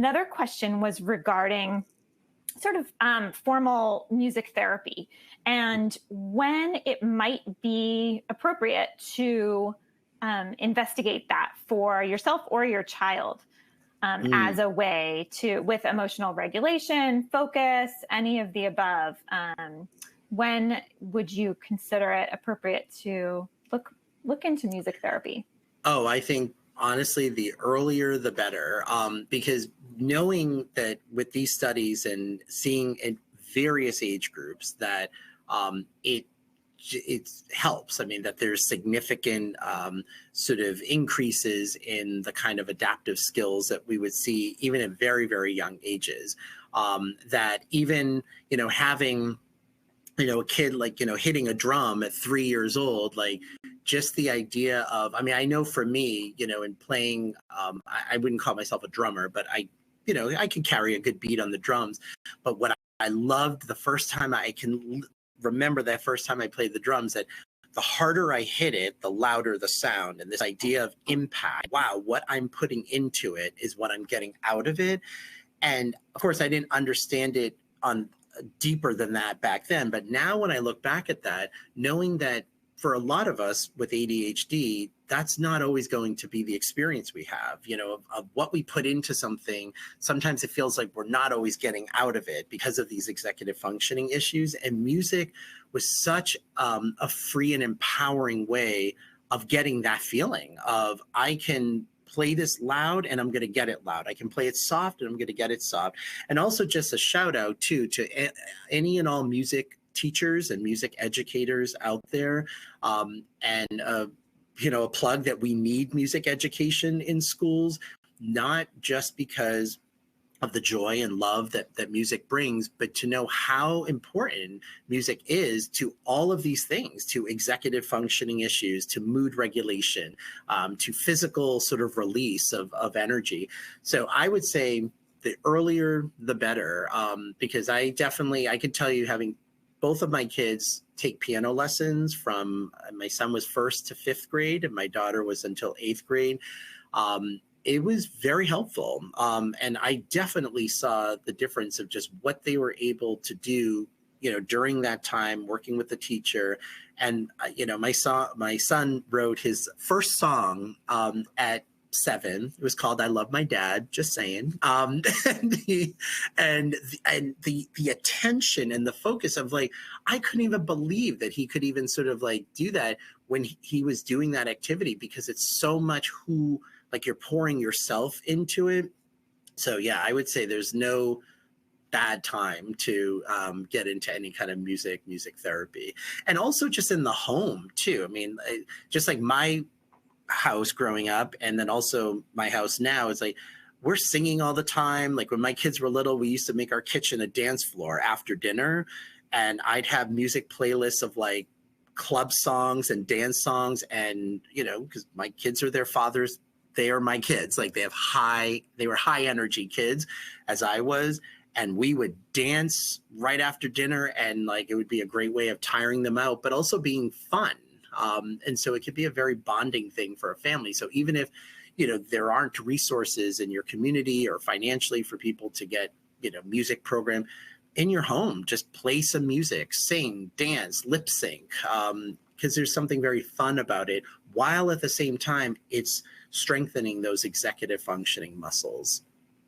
Another question was regarding sort of formal music therapy and when it might be appropriate to investigate that for yourself or your child as Mm. a way to, with emotional regulation, focus, any of the above. When would you consider it appropriate to look into music therapy? Oh, I think honestly, the earlier the better, because knowing that with these studies and seeing in various age groups that it helps. I mean, that there's significant sort of increases in the kind of adaptive skills that we would see even at very, very young ages. That even, having, a kid like, hitting a drum at 3 years old, like just the idea of, I mean, I know for me, in playing, I wouldn't call myself a drummer, but I can carry a good beat on the drums. But what I loved the first time I can remember that first time I played the drums, that the harder I hit it, the louder the sound. And this idea of impact, wow, what I'm putting into it is what I'm getting out of it. And of course, I didn't understand it on deeper than that back then. But now when I look back at that, knowing that for a lot of us with ADHD, that's not always going to be the experience we have, of what we put into something. Sometimes it feels like we're not always getting out of it because of these executive functioning issues. And music was such a free and empowering way of getting that feeling of, I can play this loud and I'm going to get it loud. I can play it soft and I'm going to get it soft. And also just a shout out too to any and all music teachers and music educators out there, and a plug that we need music education in schools, not just because of the joy and love that music brings, but to know how important music is to all of these things, to executive functioning issues, to mood regulation, to physical sort of release of energy. So I would say the earlier, the better, because I could tell you, having both of my kids take piano lessons from, my son was 1st to 5th grade and my daughter was until 8th grade. It was very helpful. And I definitely saw the difference of just what they were able to do, during that time working with the teacher. And, my son wrote his first song at 7. It was called "I Love My Dad," just saying. And the attention and the focus of, like, I couldn't even believe that he could even sort of like do that when he was doing that activity, because it's so much like you're pouring yourself into it. So yeah, I would say there's no bad time to get into any kind of music therapy. And also just in the home too. I mean, just like my house growing up and then also my house now, is like we're singing all the time. Like when my kids were little, we used to make our kitchen a dance floor after dinner, and I'd have music playlists of like club songs and dance songs. And because my kids are their fathers, they are my kids. Like they were high energy kids, as I was. And we would dance right after dinner, and like it would be a great way of tiring them out, but also being fun. And so it could be a very bonding thing for a family. So even if, there aren't resources in your community or financially for people to get, music program in your home, just play some music, sing, dance, lip sync, because there's something very fun about it, while at the same time it's strengthening those executive functioning muscles.